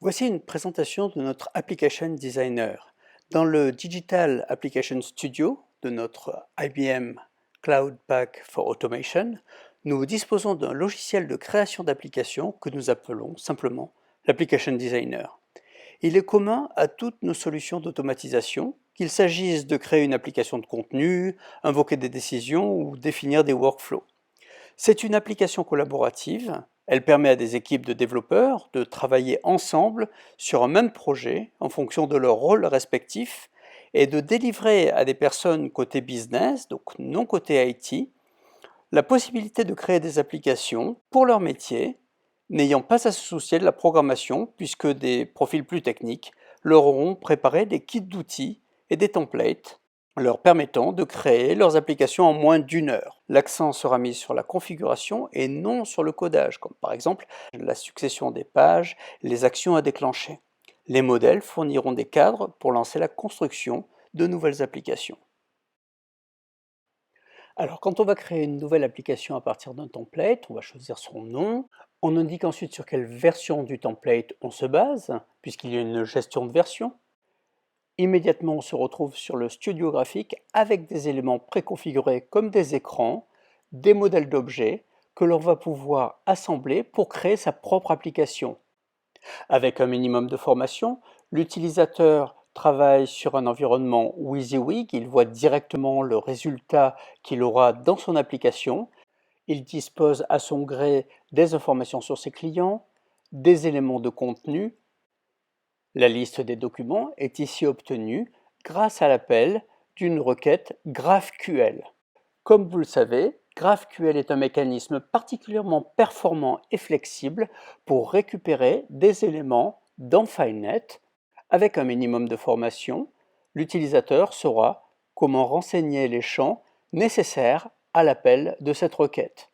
Voici une présentation de notre Application Designer. Dans le Digital Application Studio de notre IBM Cloud Pak for Automation, nous disposons d'un logiciel de création d'applications que nous appelons simplement l'Application Designer. Il est commun à toutes nos solutions d'automatisation, qu'il s'agisse de créer une application de contenu, invoquer des décisions ou définir des workflows. C'est une application collaborative. Elle permet à des équipes de développeurs de travailler ensemble sur un même projet en fonction de leurs rôles respectifs et de délivrer à des personnes côté business, donc non côté IT, la possibilité de créer des applications pour leur métier, n'ayant pas à se soucier de la programmation puisque des profils plus techniques leur auront préparé des kits d'outils et des templates leur permettant de créer leurs applications en moins d'1 heure. L'accent sera mis sur la configuration et non sur le codage, comme par exemple la succession des pages, les actions à déclencher. Les modèles fourniront des cadres pour lancer la construction de nouvelles applications. Alors, quand on va créer une nouvelle application à partir d'un template, on va choisir son nom. On indique ensuite sur quelle version du template on se base, puisqu'il y a une gestion de version. Immédiatement, on se retrouve sur le studio graphique avec des éléments préconfigurés comme des écrans, des modèles d'objets que l'on va pouvoir assembler pour créer sa propre application. Avec un minimum de formation, l'utilisateur travaille sur un environnement WYSIWYG, il voit directement le résultat qu'il aura dans son application. Il dispose à son gré des informations sur ses clients, des éléments de contenu. La liste des documents est ici obtenue grâce à l'appel d'une requête GraphQL. Comme vous le savez, GraphQL est un mécanisme particulièrement performant et flexible pour récupérer des éléments dans FileNet. Avec un minimum de formation, l'utilisateur saura comment renseigner les champs nécessaires à l'appel de cette requête.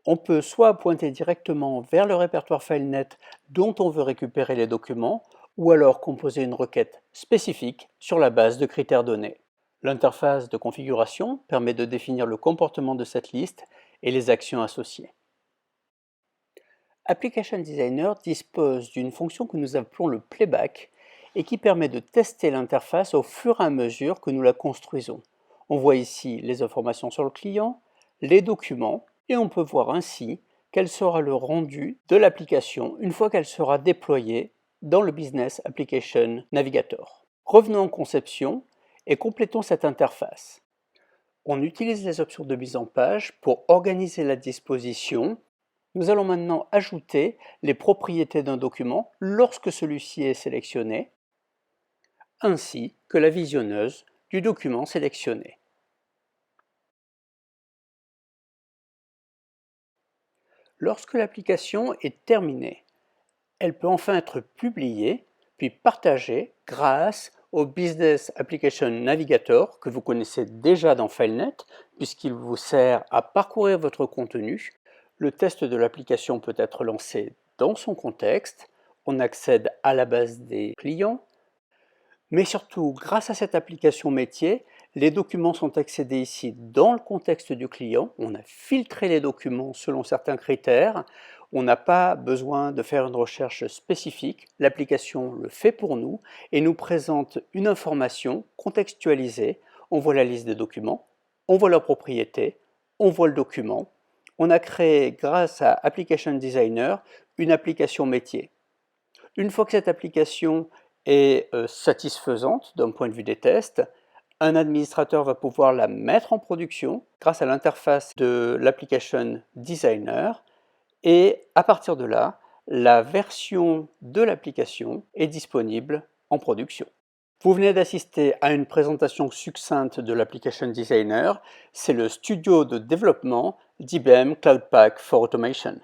On peut soit pointer directement vers le répertoire FileNet dont on veut récupérer les documents, ou alors composer une requête spécifique sur la base de critères donnés. L'interface de configuration permet de définir le comportement de cette liste et les actions associées. Application Designer dispose d'une fonction que nous appelons le playback et qui permet de tester l'interface au fur et à mesure que nous la construisons. On voit ici les informations sur le client, les documents, et on peut voir ainsi quel sera le rendu de l'application une fois qu'elle sera déployée dans le Business Application Navigator. Revenons en conception et complétons cette interface. On utilise les options de mise en page pour organiser la disposition. Nous allons maintenant ajouter les propriétés d'un document lorsque celui-ci est sélectionné, ainsi que la visionneuse du document sélectionné. Lorsque l'application est terminée, elle peut enfin être publiée puis partagée grâce au Business Application Navigator que vous connaissez déjà dans FileNet puisqu'il vous sert à parcourir votre contenu. Le test de l'application peut être lancé dans son contexte, on accède à la base des clients, mais surtout grâce à cette application métier, les documents sont accédés ici dans le contexte du client, on a filtré les documents selon certains critères, on n'a pas besoin de faire une recherche spécifique, l'application le fait pour nous et nous présente une information contextualisée. On voit la liste des documents, on voit leurs propriétés, on voit le document. On a créé grâce à Application Designer une application métier. Une fois que cette application est satisfaisante d'un point de vue des tests, un administrateur va pouvoir la mettre en production grâce à l'interface de l'Application Designer et à partir de là, la version de l'application est disponible en production. Vous venez d'assister à une présentation succincte de l'Application Designer, c'est le studio de développement d'IBM Cloud Pak for Automation.